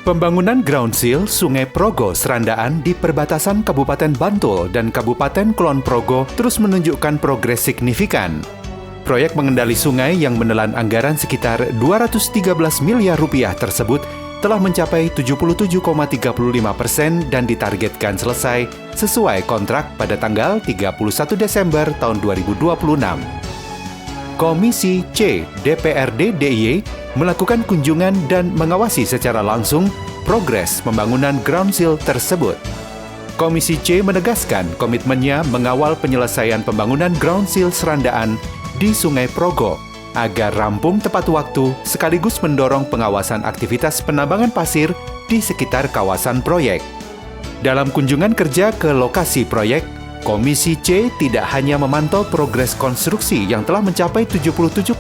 Pembangunan ground seal Sungai Progo Serandaan di perbatasan Kabupaten Bantul dan Kabupaten Kulon Progo terus menunjukkan progres signifikan. Proyek mengendali sungai yang menelan anggaran sekitar 213 miliar rupiah tersebut telah mencapai 77,35% dan ditargetkan selesai sesuai kontrak pada tanggal 31 Desember tahun 2026. Komisi C DPRD DIY melakukan kunjungan dan mengawasi secara langsung progres pembangunan ground seal tersebut. Komisi C menegaskan komitmennya mengawal penyelesaian pembangunan ground seal Serandaan di Sungai Progo agar rampung tepat waktu sekaligus mendorong pengawasan aktivitas penambangan pasir di sekitar kawasan proyek. Dalam kunjungan kerja ke lokasi proyek, Komisi C tidak hanya memantau progres konstruksi yang telah mencapai 77,35%,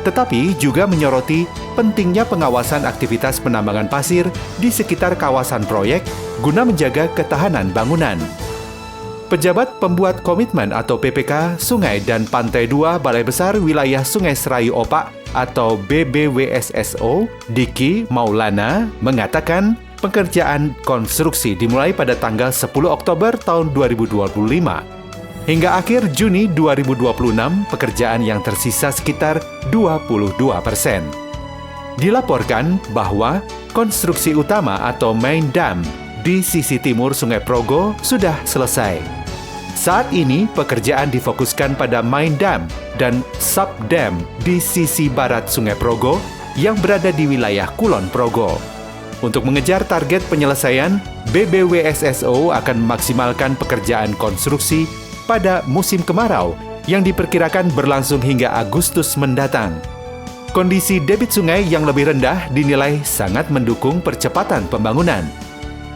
tetapi juga menyoroti pentingnya pengawasan aktivitas penambangan pasir di sekitar kawasan proyek guna menjaga ketahanan bangunan. Pejabat Pembuat Komitmen atau PPK Sungai dan Pantai 2 Balai Besar Wilayah Sungai Serayu Opak atau BBWSSO, Diki Maulana, mengatakan pekerjaan konstruksi dimulai pada tanggal 10 Oktober tahun 2025. Hingga akhir Juni 2026, pekerjaan yang tersisa sekitar 22%. Dilaporkan bahwa konstruksi utama atau main dam di sisi timur Sungai Progo sudah selesai. Saat ini, pekerjaan difokuskan pada main dam dan sub dam di sisi barat Sungai Progo yang berada di wilayah Kulon Progo. Untuk mengejar target penyelesaian, BBWSSO akan memaksimalkan pekerjaan konstruksi pada musim kemarau yang diperkirakan berlangsung hingga Agustus mendatang. Kondisi debit sungai yang lebih rendah dinilai sangat mendukung percepatan pembangunan.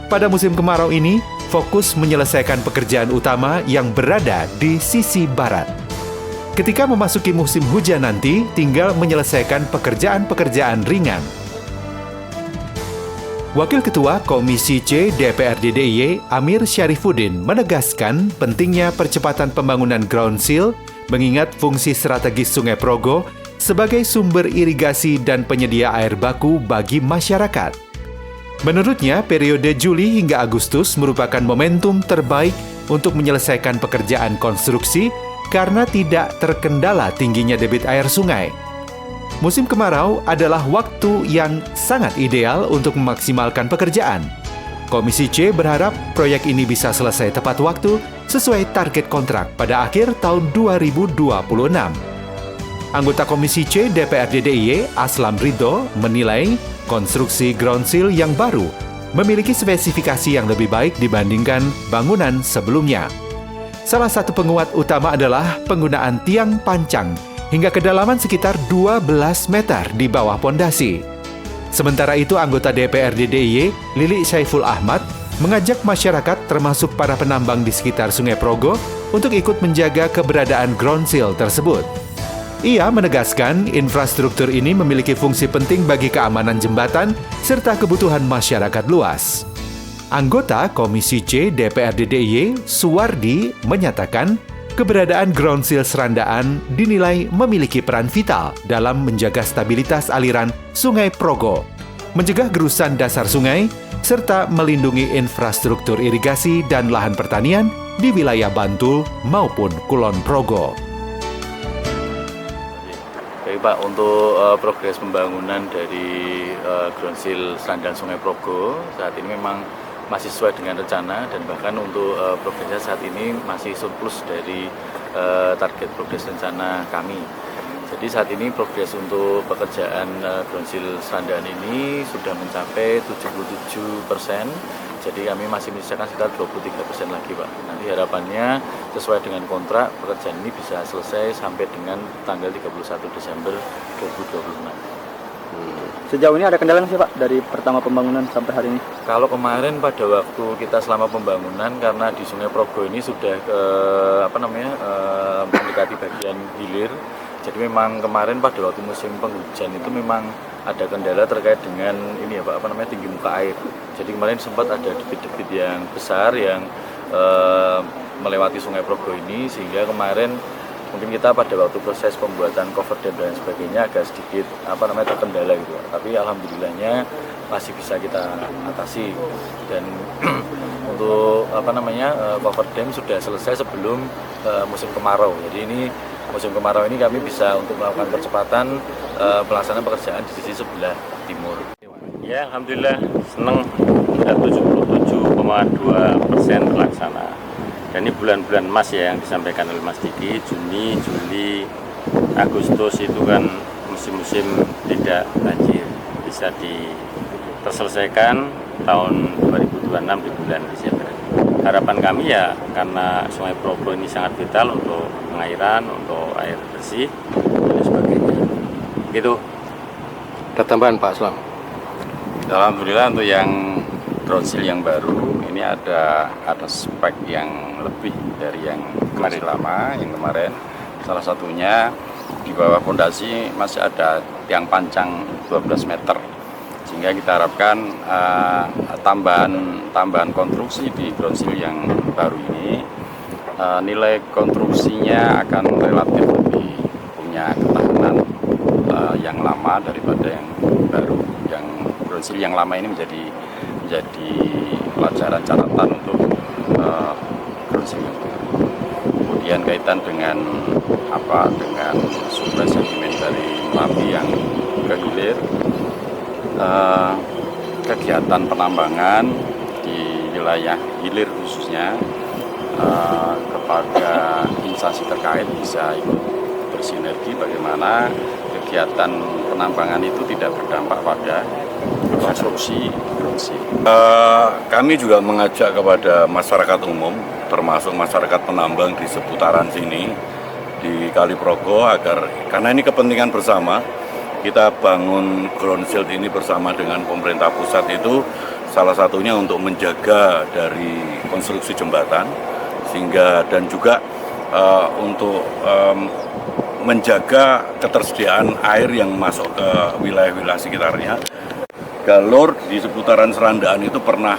Pada musim kemarau ini, fokus menyelesaikan pekerjaan utama yang berada di sisi barat. Ketika memasuki musim hujan nanti, tinggal menyelesaikan pekerjaan-pekerjaan ringan. Wakil Ketua Komisi C DPRD DIY Amir Syarifuddin menegaskan pentingnya percepatan pembangunan ground seal mengingat fungsi strategis Sungai Progo sebagai sumber irigasi dan penyedia air baku bagi masyarakat. Menurutnya, periode Juli hingga Agustus merupakan momentum terbaik untuk menyelesaikan pekerjaan konstruksi karena tidak terkendala tingginya debit air sungai. Musim kemarau adalah waktu yang sangat ideal untuk memaksimalkan pekerjaan. Komisi C berharap proyek ini bisa selesai tepat waktu sesuai target kontrak pada akhir tahun 2026. Anggota Komisi C DPRD DIY Aslam Ridho menilai konstruksi ground seal yang baru memiliki spesifikasi yang lebih baik dibandingkan bangunan sebelumnya. Salah satu penguat utama adalah penggunaan tiang pancang hingga kedalaman sekitar 12 meter di bawah pondasi. Sementara itu, anggota DPRD DIY, Lili Saiful Ahmad, mengajak masyarakat termasuk para penambang di sekitar Sungai Progo untuk ikut menjaga keberadaan ground seal tersebut. Ia menegaskan infrastruktur ini memiliki fungsi penting bagi keamanan jembatan serta kebutuhan masyarakat luas. Anggota Komisi C DPRD DIY, Suwardi, menyatakan keberadaan ground seal Serandaan dinilai memiliki peran vital dalam menjaga stabilitas aliran Sungai Progo, mencegah gerusan dasar sungai, serta melindungi infrastruktur irigasi dan lahan pertanian di wilayah Bantul maupun Kulon Progo. Baik Pak, untuk progres pembangunan dari ground seal Serandaan Sungai Progo saat ini memang masih sesuai dengan rencana dan bahkan untuk progresnya saat ini masih surplus dari target progres rencana kami. Jadi saat ini progres untuk pekerjaan ground seal Serandaan ini sudah mencapai 77%. Jadi kami masih menyisakan sekitar 23% lagi Pak. Nanti harapannya sesuai dengan kontrak pekerjaan ini bisa selesai sampai dengan tanggal 31 Desember 2026. Sejauh ini ada kendala nggak sih Pak dari pertama pembangunan sampai hari ini? Kalau kemarin pada waktu kita selama pembangunan karena di Sungai Progo ini sudah mendekati bagian hilir. Jadi memang kemarin pada waktu musim penghujan itu memang ada kendala terkait dengan ini ya Pak, tinggi muka air. Jadi kemarin sempat ada debit-debit yang besar yang melewati Sungai Progo ini sehingga kemarin mungkin kita pada waktu proses pembuatan cover dam dan sebagainya agak sedikit terkendala gitu, tapi alhamdulillahnya masih bisa kita atasi. Dan untuk cover dam sudah selesai sebelum musim kemarau. Jadi ini musim kemarau ini kami bisa untuk melakukan percepatan pelaksanaan pekerjaan di sisi sebelah timur. Ya, alhamdulillah senang, sudah 77,2% terlaksana. Dan ini bulan-bulan emas ya yang disampaikan oleh Mas Diki, Juni, Juli, Agustus itu kan musim-musim tidak banjir, bisa terselesaikan tahun 2026 di bulan Desember. Harapan kami ya karena Sungai Progo ini sangat vital untuk pengairan, untuk air bersih dan sebagainya. Gitu. Ada tambahan Pak Aslam? Alhamdulillah untuk yang ground seal yang baru ini ada spek yang lebih dari yang kemarin lama, yang kemarin. Salah satunya di bawah fondasi masih ada tiang pancang 12 meter. Sehingga kita harapkan tambahan konstruksi di ground seal yang baru ini nilai konstruksinya akan relatif lebih punya ketahanan yang lama daripada yang baru. Yang ground seal yang lama ini menjadi pelajaran catatan untuk ground seal yang baru. Kemudian kaitan dengan sumber sedimen dari Merapi yang ke hilir, kegiatan penambangan di wilayah hilir khususnya kepada instansi terkait bisa ikut bersinergi bagaimana kegiatan penambangan itu tidak berdampak pada konstruksi ground seal. Kami juga mengajak kepada masyarakat umum, termasuk masyarakat penambang di seputaran sini, di Kali Progo, karena ini kepentingan bersama, kita bangun ground shield ini bersama dengan pemerintah pusat itu salah satunya untuk menjaga dari konstruksi jembatan, dan juga untuk menjaga ketersediaan air yang masuk ke wilayah-wilayah sekitarnya. Galur di seputaran Serandaan itu pernah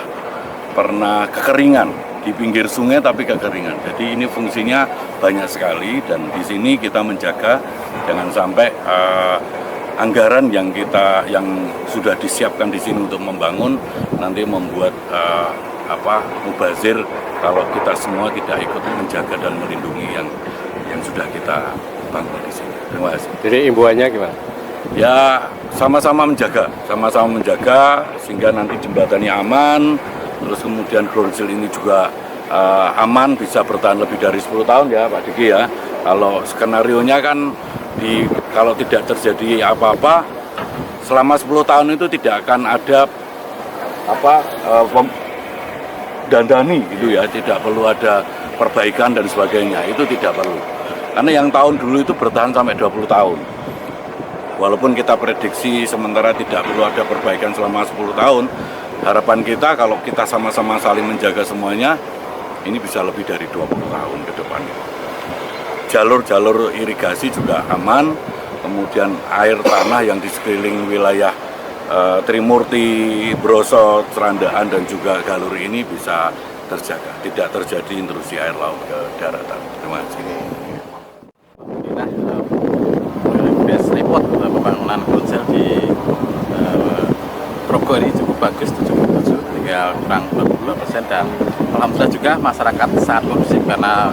kekeringan di pinggir sungai tapi kekeringan. Jadi ini fungsinya banyak sekali dan di sini kita menjaga jangan sampai anggaran yang sudah disiapkan di sini untuk membangun nanti membuat mubazir kalau kita semua tidak ikut menjaga dan melindungi yang sudah kita bangun di sini. Terima kasih. Jadi imbuannya gimana? Ya sama-sama menjaga sehingga nanti jembatannya aman, terus kemudian ground seal ini juga aman, bisa bertahan lebih dari 10 tahun ya Pak Diki ya. Kalau skenarionya kan kalau tidak terjadi apa-apa selama 10 tahun itu tidak akan ada dandani gitu ya, tidak perlu ada perbaikan dan sebagainya, itu tidak perlu. Karena yang tahun dulu itu bertahan sampai 20 tahun. Walaupun kita prediksi sementara tidak perlu ada perbaikan selama 10 tahun, harapan kita kalau kita sama-sama saling menjaga semuanya, ini bisa lebih dari 20 tahun ke depan. Jalur-jalur irigasi juga aman, kemudian air tanah yang di sekeliling wilayah Trimurti, Brosot, Serandaan dan juga Galur ini bisa terjaga, tidak terjadi intrusi air laut ke daratan. Terima kasih. Pembangunan ground seal di Progo ini cukup bagus, 77, tinggal kurang 22%, dan alhamdulillah juga masyarakat sangat kondusif karena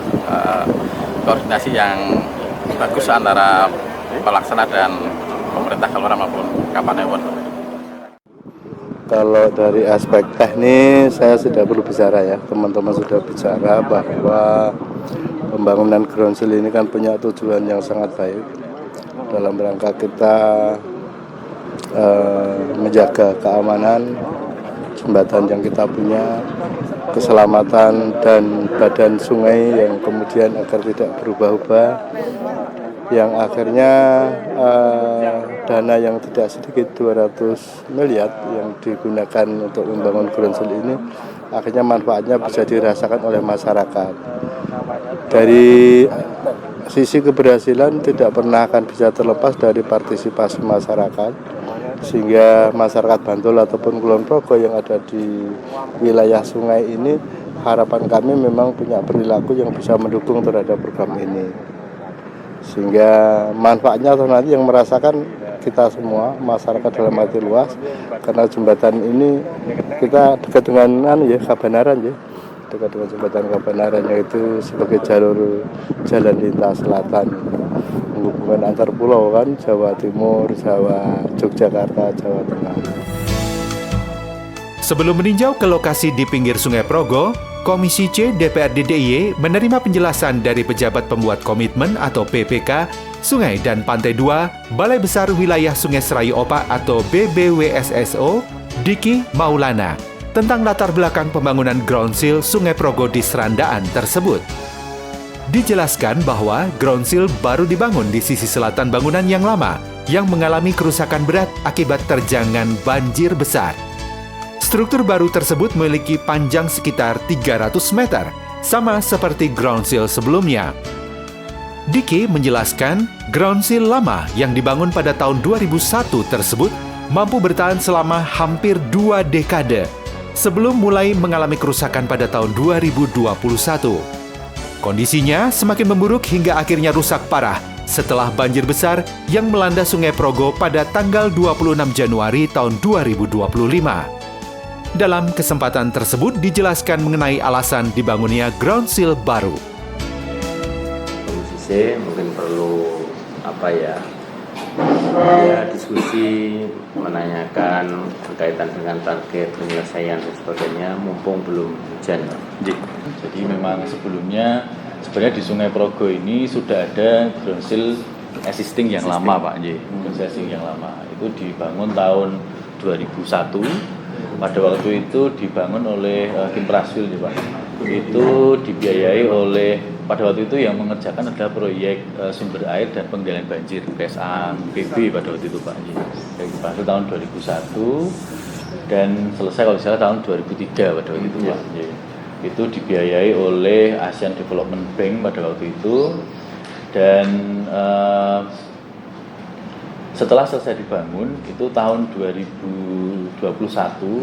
koordinasi yang bagus antara pelaksana dan pemerintah Kalora maupun Kapanewon. Kalau dari aspek teknis saya sudah perlu bicara ya, teman-teman sudah bicara bahwa pembangunan ground seal ini kan punya tujuan yang sangat baik dalam rangka kita menjaga keamanan jembatan yang kita punya, keselamatan dan badan sungai yang kemudian agar tidak berubah-ubah, yang akhirnya dana yang tidak sedikit 200 miliar yang digunakan untuk membangun ground seal ini akhirnya manfaatnya bisa dirasakan oleh masyarakat. Dari sisi keberhasilan tidak pernah akan bisa terlepas dari partisipasi masyarakat, sehingga masyarakat Bantul ataupun Kulon Progo yang ada di wilayah sungai ini, harapan kami memang punya perilaku yang bisa mendukung terhadap program ini. sehingga manfaatnya atau nanti yang merasakan kita semua, masyarakat dalam arti luas, karena jembatan ini kita dekat dengan Kabanaran ya, dekat dengan jembatan Kabanaran, yaitu sebagai jalur jalan lintas selatan menghubungkan antar pulau kan, Jawa Timur, Jawa, Yogyakarta, Jawa Tengah. Sebelum meninjau ke lokasi di pinggir Sungai Progo, Komisi C DPRD DIY menerima penjelasan dari pejabat pembuat komitmen atau PPK Sungai dan Pantai 2 Balai Besar Wilayah Sungai Serayu Opak atau BBWSSO, Diki Maulana, tentang latar belakang pembangunan ground seal Sungai Progo di Serandaan tersebut. Dijelaskan bahwa ground seal baru dibangun di sisi selatan bangunan yang lama yang mengalami kerusakan berat akibat terjangan banjir besar. Struktur baru tersebut memiliki panjang sekitar 300 meter, sama seperti ground seal sebelumnya. Diki menjelaskan, ground seal lama yang dibangun pada tahun 2001 tersebut mampu bertahan selama hampir 2 dekade sebelum mulai mengalami kerusakan pada tahun 2021. Kondisinya semakin memburuk hingga akhirnya rusak parah setelah banjir besar yang melanda Sungai Progo pada tanggal 26 Januari tahun 2025. Dalam kesempatan tersebut dijelaskan mengenai alasan dibangunnya ground seal baru. Komisi C mungkin perlu diskusi menanyakan berkaitan dengan target penyelesaian dan sebagainya mumpung belum hujan. Jadi memang sebenarnya di Sungai Progo ini sudah ada ground seal existing yang lama Pak ground seal existing yang lama itu dibangun tahun 2001. Pada waktu itu dibangun oleh Kim Praswil ya Pak. Itu dibiayai oleh, pada waktu itu yang mengerjakan adalah proyek sumber air dan pengendalian banjir PSAPB pada waktu itu Pak. Pada tahun 2001 dan selesai kalau salah tahun 2003 pada waktu itu Pak. Itu dibiayai oleh Asian Development Bank pada waktu itu dan setelah selesai dibangun itu tahun 2021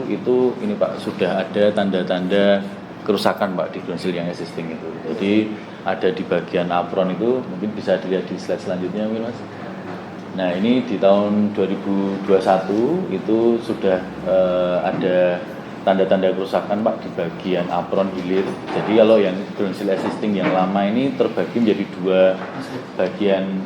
itu ini Pak sudah ada tanda-tanda kerusakan Pak di ground seal yang existing itu. Jadi ada di bagian apron itu mungkin bisa dilihat di slide selanjutnya mungkin Mas. Nah ini di tahun 2021 itu sudah ada tanda-tanda kerusakan Pak di bagian apron hilir. Jadi kalau yang ground seal existing yang lama ini terbagi menjadi 2 bagian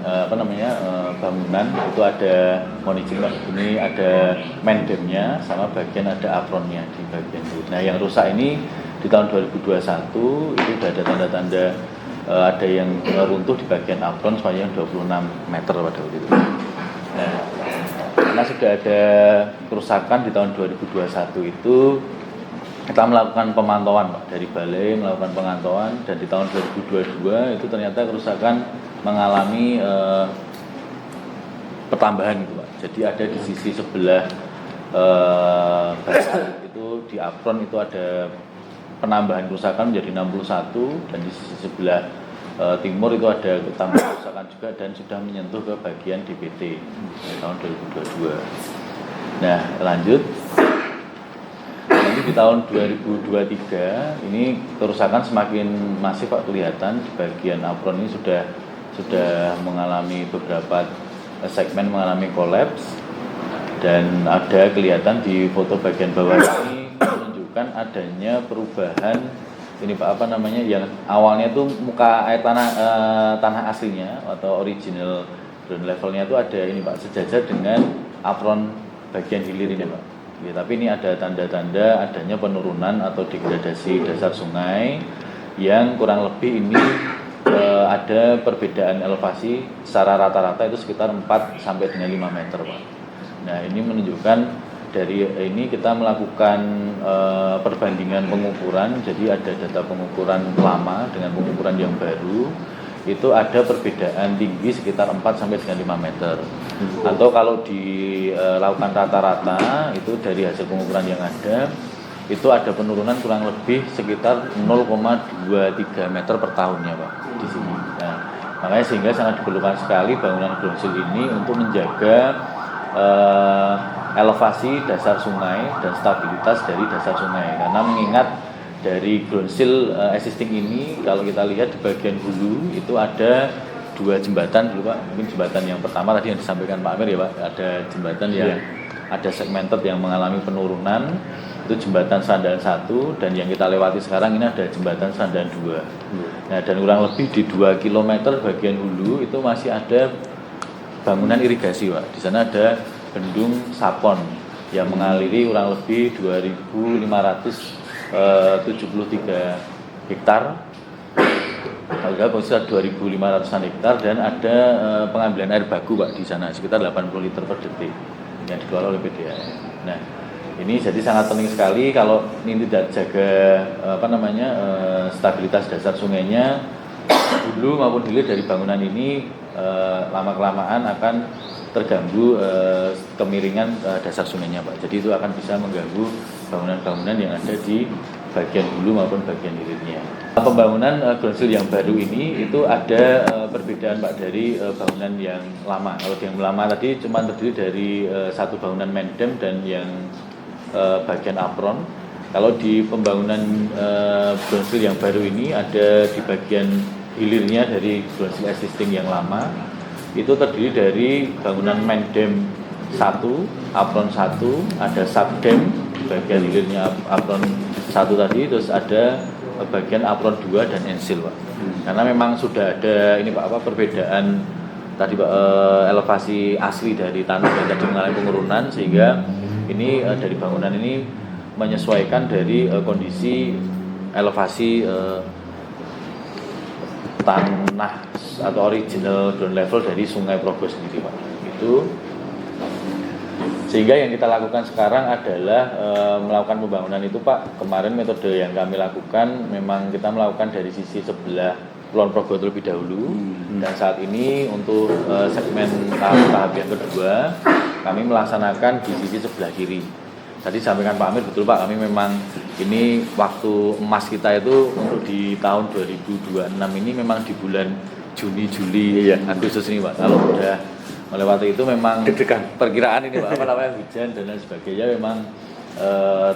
bangunan itu ada mohon izin Pak, ini ada main dam-nya sama bagian ada apronnya di bagian itu. Nah yang rusak ini di tahun 2021 itu sudah ada tanda-tanda ada yang runtuh di bagian apron sepanjang 26 meter pada waktu itu. Nah karena sudah ada kerusakan di tahun 2021 itu kita melakukan pemantauan Pak, dari balai melakukan pemantauan dan di tahun 2022 itu ternyata kerusakan mengalami pertambahan gitu Pak. Jadi ada di sisi sebelah barat itu di apron itu ada penambahan kerusakan menjadi 61 dan di sisi sebelah timur itu ada tambahan kerusakan juga dan sudah menyentuh ke bagian DPT tahun 2022. Nah lanjut nanti di tahun 2023 ini kerusakan semakin masif Pak, kelihatan di bagian apron ini sudah mengalami beberapa segmen mengalami kolaps dan ada kelihatan di foto bagian bawah ini menunjukkan adanya perubahan ini Pak yang awalnya itu muka air tanah aslinya atau original ground levelnya itu ada ini Pak sejajar dengan apron bagian hilir ini Pak. Ya, tapi ini ada tanda-tanda adanya penurunan atau degradasi dasar sungai yang kurang lebih ini ada perbedaan elevasi secara rata-rata itu sekitar 4 sampai dengan 5 meter Pak. Nah ini menunjukkan dari ini kita melakukan perbandingan pengukuran, jadi ada data pengukuran lama dengan pengukuran yang baru, itu ada perbedaan tinggi sekitar 4 sampai dengan 5 meter. Atau kalau dilakukan rata-rata itu dari hasil pengukuran yang ada, itu ada penurunan kurang lebih sekitar 0,23 meter per tahunnya Pak di sini. Nah, makanya sehingga sangat diperlukan sekali bangunan ground seal ini untuk menjaga elevasi dasar sungai dan stabilitas dari dasar sungai. Karena mengingat dari ground seal existing ini kalau kita lihat di bagian hulu itu ada dua jembatan dulu Pak. Mungkin jembatan yang pertama tadi yang disampaikan Pak Amir ya Pak, ada jembatan yang ada segmented yang mengalami penurunan, itu jembatan Sandakan 1, dan yang kita lewati sekarang ini ada jembatan Sandakan 2. Nah, dan kurang lebih di 2 km bagian hulu itu masih ada bangunan irigasi Pak. Di sana ada bendung Sapon yang mengaliri kurang lebih 2.573 hektar. Harga posisi 2.500-an hektar, dan ada pengambilan air baku Pak di sana sekitar 80 liter per detik yang dikelola oleh PDAM. Nah, ini jadi sangat penting sekali kalau ini tidak jaga stabilitas dasar sungainya, hulu maupun hilir dari bangunan ini lama-kelamaan akan terganggu kemiringan dasar sungainya Pak. Jadi itu akan bisa mengganggu bangunan-bangunan yang ada di bagian hulu maupun bagian hilirnya. Pembangunan groundsil yang baru ini itu ada perbedaan Pak dari bangunan yang lama. Kalau yang lama tadi cuma terdiri dari satu bangunan main dam dan yang bagian apron. Kalau di pembangunan groundsil yang baru ini ada di bagian hilirnya dari groundsil existing yang lama itu terdiri dari bangunan main dam 1, apron 1, ada subdam bagian hilirnya apron 1 tadi, terus ada bagian apron 2 dan ensil Pak. Karena memang sudah ada ini Pak perbedaan tadi Pak, elevasi asli dari tanah yang tadi mengalami penurunan, sehingga ini dari bangunan ini menyesuaikan dari kondisi elevasi tanah atau original ground level dari Sungai Progo sendiri Pak. Itu sehingga yang kita lakukan sekarang adalah melakukan pembangunan itu Pak. Kemarin metode yang kami lakukan memang kita melakukan dari sisi sebelah Kulon Progo terlebih dahulu, dan saat ini untuk segmen tahap yang kedua kami melaksanakan di sisi sebelah kiri. Tadi sampaikan Pak Amir, betul Pak, kami memang ini waktu emas kita itu untuk di tahun 2026 ini memang di bulan Juni, Juli, Agustus ini Pak. Kalau udah melewati itu memang perkiraan ini Pak, hujan dan lain sebagainya, memang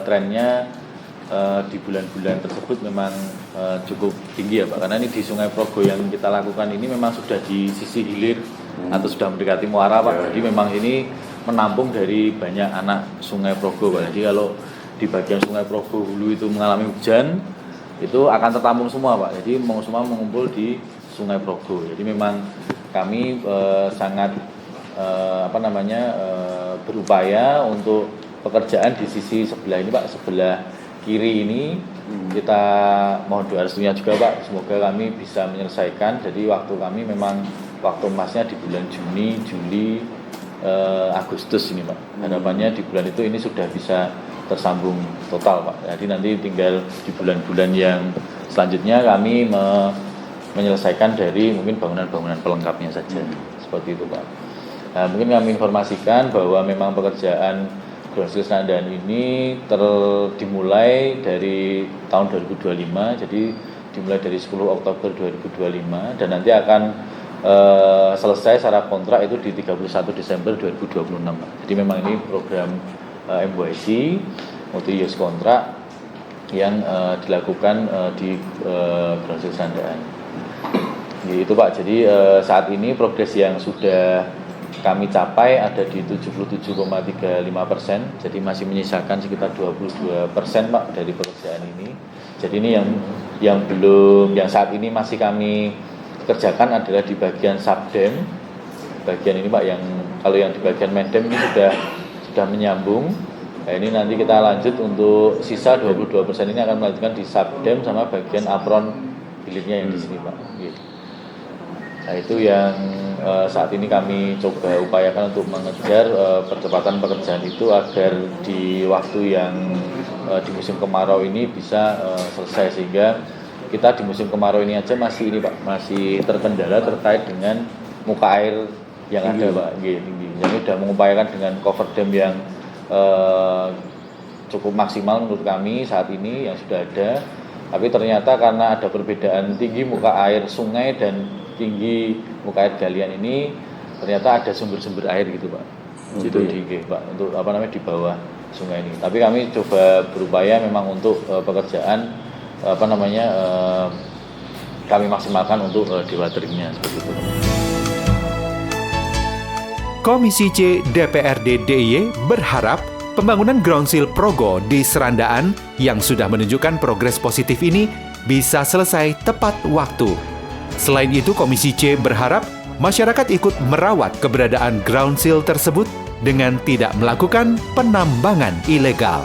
trennya di bulan-bulan tersebut memang cukup tinggi ya Pak. Karena ini di Sungai Progo yang kita lakukan ini memang sudah di sisi hilir atau sudah mendekati muara Pak. Jadi memang ini menampung dari banyak anak Sungai Progo Pak. Jadi kalau di bagian Sungai Progo hulu itu mengalami hujan, itu akan tertampung semua Pak. Jadi semua mengumpul di Sungai Progo. Jadi memang kami sangat berupaya untuk pekerjaan di sisi sebelah ini Pak, sebelah kiri ini kita mohon doa restunya juga Pak, semoga kami bisa menyelesaikan. Jadi waktu kami memang waktu emasnya di bulan Juni, Juli, Agustus ini Pak. Harapannya di bulan itu ini sudah bisa tersambung total Pak. Jadi nanti tinggal di bulan-bulan yang selanjutnya kami menyelesaikan dari mungkin bangunan-bangunan pelengkapnya saja, seperti itu Pak. Nah, mungkin kami informasikan bahwa memang pekerjaan groundsil Sandakan ini dimulai dari tahun 2025, jadi dimulai dari 10 Oktober 2025 dan nanti akan selesai secara kontrak itu di 31 Desember 2026. Jadi memang ini program MYC multi use kontrak yang dilakukan di groundsil Sandakan. Itu Pak. Jadi saat ini progres yang sudah kami capai ada di 77,35%, jadi masih menyisakan sekitar 22% Pak dari pekerjaan ini. Jadi ini yang saat ini masih kami kerjakan adalah di bagian subdam, bagian ini Pak, yang kalau yang di bagian main dam ini sudah menyambung. Nah, ini nanti kita lanjut untuk sisa 22% ini akan melanjutkan di subdam sama bagian apron hilirnya yang di sini Pak. Gitu. Nah itu yang saat ini kami coba upayakan untuk mengejar percepatan pekerjaan itu agar di waktu yang di musim kemarau ini bisa selesai, sehingga kita di musim kemarau ini aja masih ini Pak, masih terkendala terkait dengan muka air yang ada Pak, tinggi. Jadi sudah mengupayakan dengan cover dam yang cukup maksimal menurut kami saat ini yang sudah ada, tapi ternyata karena ada perbedaan tinggi muka air sungai dan tinggi muka air galian ini, ternyata ada sumber-sumber air gitu Pak. Itu di Pak untuk di bawah sungai ini. Tapi kami coba berupaya memang untuk pekerjaan kami maksimalkan untuk dewatering-nya. Komisi C DPRD DIY berharap pembangunan Ground Seal Progo di Serandaan yang sudah menunjukkan progres positif ini bisa selesai tepat waktu. Selain itu, Komisi C berharap masyarakat ikut merawat keberadaan Ground Seal tersebut dengan tidak melakukan penambangan ilegal.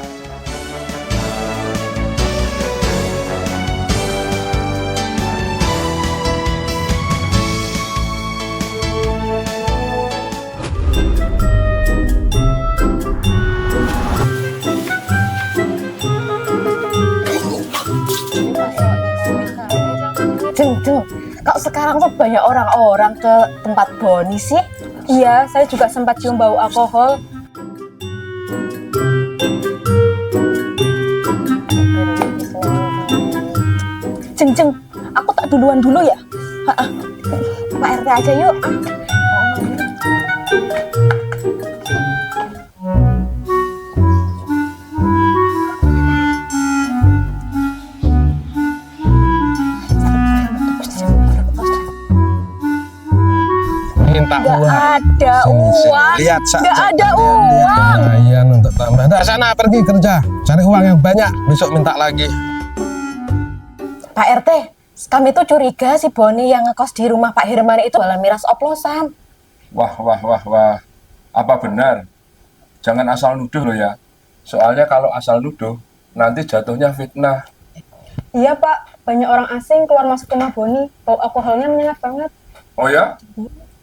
Jeng, kok sekarang tuh banyak orang-orang ke tempat Boni sih? Iya, saya juga sempat cium bau alkohol. Jeng, aku tak duluan dulu ya? Pak RT aja yuk. Minta Nggak uang. ada uang. Lihat, Nggak ada uang. Lumayan untuk tambah. Dah sana pergi kerja, cari uang yang banyak. Besok minta lagi. Pak RT, kami tuh curiga si Boni yang ngekos di rumah Pak Herman itu jualan miras oplosan. Wah. Apa benar? Jangan asal nuduh loh ya. Soalnya kalau asal nuduh, nanti jatuhnya fitnah. Iya Pak, banyak orang asing keluar masuk rumah Boni. Bau alkoholnya menyengat banget. Oh ya?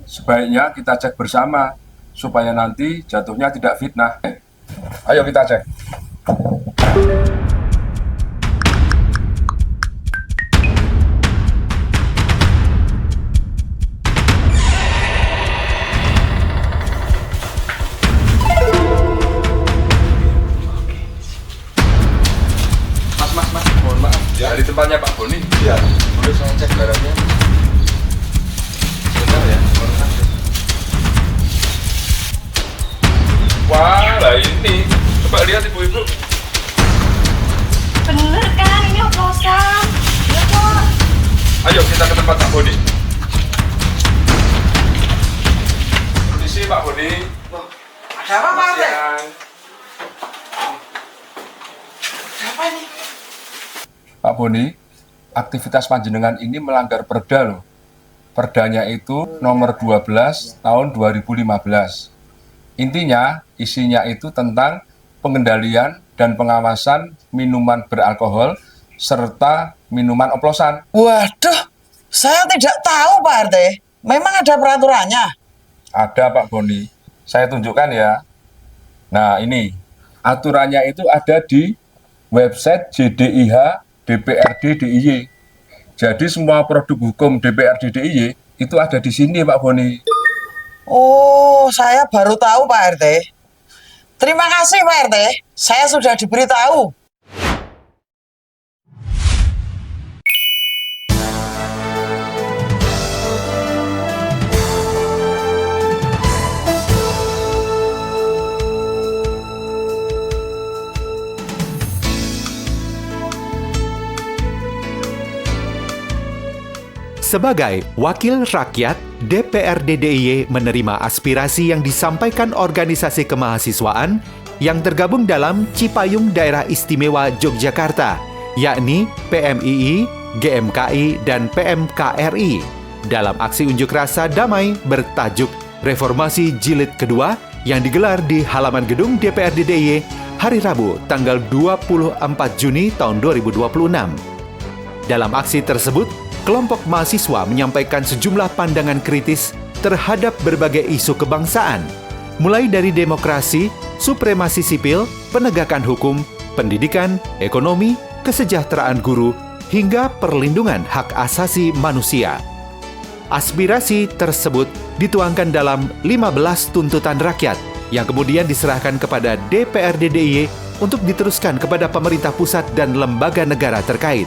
Sebaiknya kita cek bersama, supaya nanti jatuhnya tidak fitnah. Ayo kita cek. Mas, mohon maaf. Ya. Dari tempatnya Pak Boni. Iya. Boleh saya cek barangnya? Benar ya? Mohon maaf. Wah, lah ini. Coba lihat ibu-ibu. Bener kan, ini oplosan. Ya kok. Ayo kita ke tempat Pak Boni. Permisi Pak Boni. Ada apa Pak RT? Apa ini? Pak Boni, aktivitas panjenengan ini melanggar perda loh. Perdanya itu nomor 12 tahun 2015. Intinya, isinya itu tentang pengendalian dan pengawasan minuman beralkohol serta minuman oplosan. Waduh, saya tidak tahu Pak RT. Memang ada peraturannya? Ada Pak Boni, saya tunjukkan ya. Nah ini, aturannya itu ada di website JDIH DPRD DIY. Jadi semua produk hukum DPRD DIY itu ada di sini Pak Boni. Oh, saya baru tahu Pak RT. Terima kasih Pak RT, saya sudah diberitahu. Sebagai wakil rakyat, DPRD DIY menerima aspirasi yang disampaikan organisasi kemahasiswaan yang tergabung dalam Cipayung Daerah Istimewa Yogyakarta, yakni PMII, GMKI, dan PMKRI, dalam aksi unjuk rasa damai bertajuk Reformasi Jilid Kedua yang digelar di halaman gedung DPRD DIY hari Rabu, tanggal 24 Juni tahun 2026. Dalam aksi tersebut, kelompok mahasiswa menyampaikan sejumlah pandangan kritis terhadap berbagai isu kebangsaan, mulai dari demokrasi, supremasi sipil, penegakan hukum, pendidikan, ekonomi, kesejahteraan guru, hingga perlindungan hak asasi manusia. Aspirasi tersebut dituangkan dalam 15 tuntutan rakyat yang kemudian diserahkan kepada DPRD DIY untuk diteruskan kepada pemerintah pusat dan lembaga negara terkait.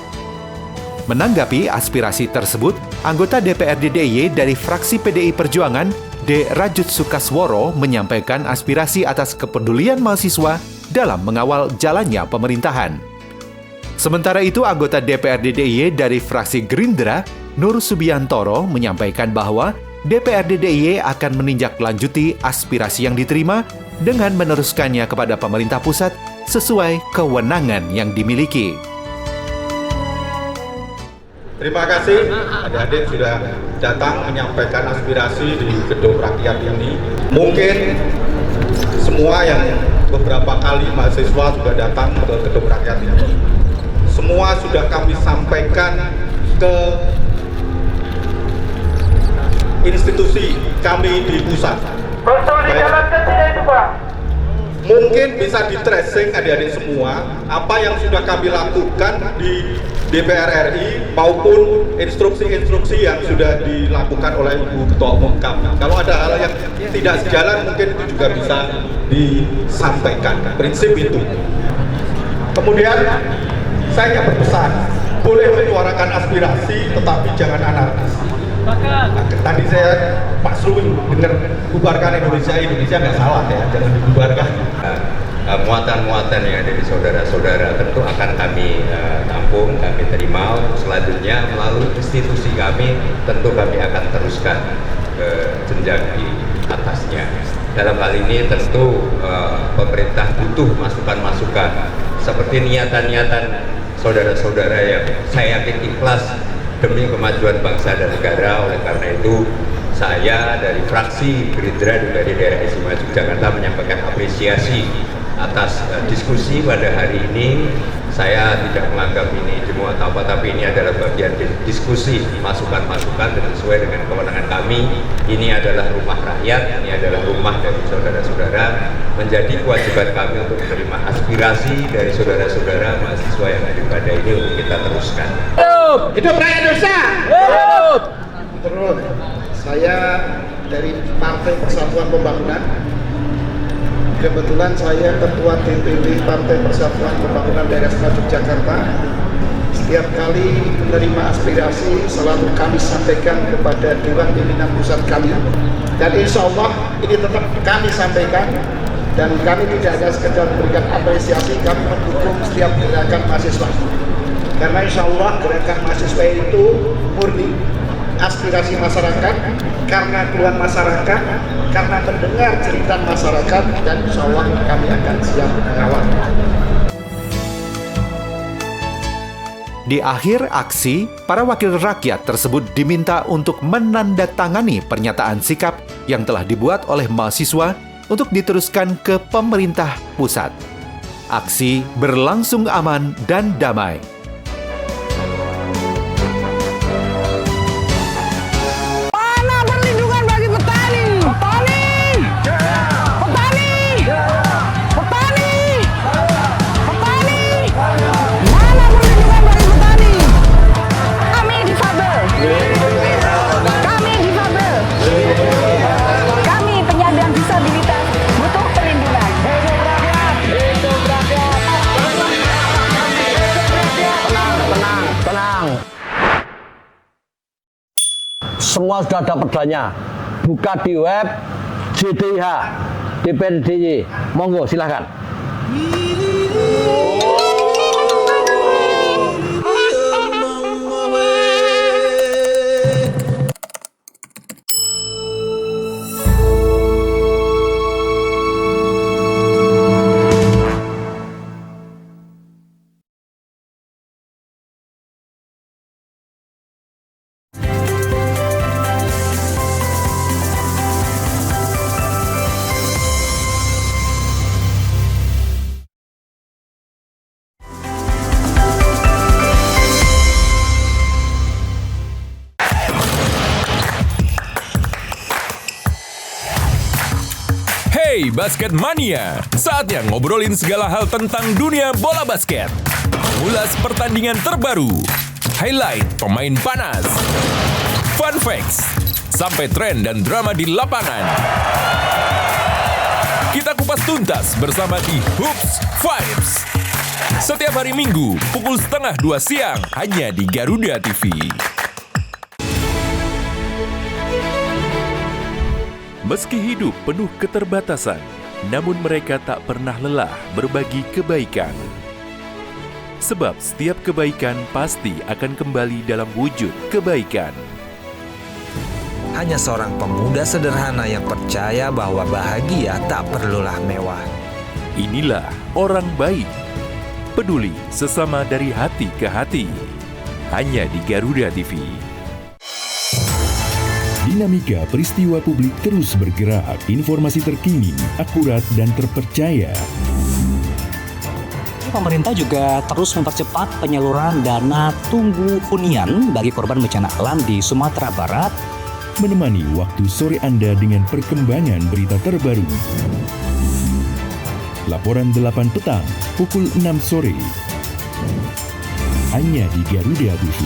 Menanggapi aspirasi tersebut, anggota DPRD DIY dari fraksi PDI Perjuangan, D. Rajut Sukasworo, menyampaikan aspirasi atas kepedulian mahasiswa dalam mengawal jalannya pemerintahan. Sementara itu, anggota DPRD DIY dari fraksi Gerindra, Nur Subiantoro menyampaikan bahwa DPRD DIY akan menindaklanjuti aspirasi yang diterima dengan meneruskannya kepada pemerintah pusat sesuai kewenangan yang dimiliki. Terima kasih adik-adik sudah datang menyampaikan aspirasi di gedung rakyat ini. Mungkin semua yang beberapa kali mahasiswa sudah datang ke gedung rakyat ini, semua sudah kami sampaikan ke institusi kami di pusat. Betul dijalankan tidak itu Pak? Mungkin bisa di tracing adik-adik semua apa yang sudah kami lakukan di DPR RI maupun instruksi-instruksi yang sudah dilakukan oleh Ibu Ketua Umum kami. Kalau ada hal yang tidak sejalan mungkin itu juga bisa disampaikan. Prinsip itu. Kemudian saya berpesan, boleh menyuarakan aspirasi tetapi jangan anarkis. Tadi saya Pak Sru dengar bubarkan Indonesia nggak salah ya, jangan dibubarkan. Muatan-muatan yang ada di saudara-saudara tentu akan kami tampung, kami terima. Selanjutnya melalui institusi kami tentu kami akan teruskan ke jenjang di atasnya. Dalam hal ini tentu pemerintah butuh masukan-masukan seperti niatan-niatan saudara-saudara yang saya yakin ikhlas demi kemajuan bangsa dan negara. Oleh karena itu saya dari fraksi Gerindra dari daerah Istimewa Yogyakarta menyampaikan apresiasi atas diskusi pada hari ini. Saya tidak menganggap ini jemu atau apa, tapi ini adalah bagian diskusi, masukan-masukan dan sesuai dengan kewenangan kami. Ini adalah rumah rakyat, ini adalah rumah dari saudara-saudara. Menjadi kewajiban kami untuk menerima aspirasi dari saudara-saudara mahasiswa yang ada pada ini untuk kita teruskan. Hidup rakyat Indonesia! Hidup! Terus, saya dari Partai Persatuan Pembangunan. Kebetulan saya Ketua DPW Partai Persatuan Pembangunan Daerah Istimewa Yogyakarta. Setiap kali menerima aspirasi selalu kami sampaikan kepada Dewan Pimpinan Pusat kami. Dan insya Allah ini tetap kami sampaikan. Dan kami tidak ada sekedar memberikan apresiasi, kami mendukung setiap gerakan mahasiswa. Karena insya Allah gerakan mahasiswa itu murni aspirasi masyarakat, karena keluhan masyarakat, karena mendengar cerita masyarakat, dan insya Allah kami akan siap mengawal. Di akhir aksi, para wakil rakyat tersebut diminta untuk menandatangani pernyataan sikap yang telah dibuat oleh mahasiswa untuk diteruskan ke pemerintah pusat. Aksi berlangsung aman dan damai. Semua sudah ada perdanya, buka di web JDIH DPRD DIY. Monggo silahkan. Hey Basket Mania, saatnya ngobrolin segala hal tentang dunia bola basket. Ulas pertandingan terbaru, highlight pemain panas, fun facts, sampai tren dan drama di lapangan. Kita kupas tuntas bersama di Hoops Vibes. Setiap hari Minggu, pukul 1:30 siang, hanya di Garuda TV. Meski hidup penuh keterbatasan, namun mereka tak pernah lelah berbagi kebaikan. Sebab setiap kebaikan pasti akan kembali dalam wujud kebaikan. Hanya seorang pemuda sederhana yang percaya bahwa bahagia tak perlulah mewah. Inilah orang baik. Peduli sesama dari hati ke hati. Hanya di Garuda TV. Dinamika peristiwa publik terus bergerak. Informasi terkini, akurat, dan terpercaya. Pemerintah juga terus mempercepat penyaluran dana tunggu hunian bagi korban bencana alam di Sumatera Barat. Menemani waktu sore Anda dengan perkembangan berita terbaru. Laporan 8 petang, pukul 6 sore. Hanya di Garuda TV.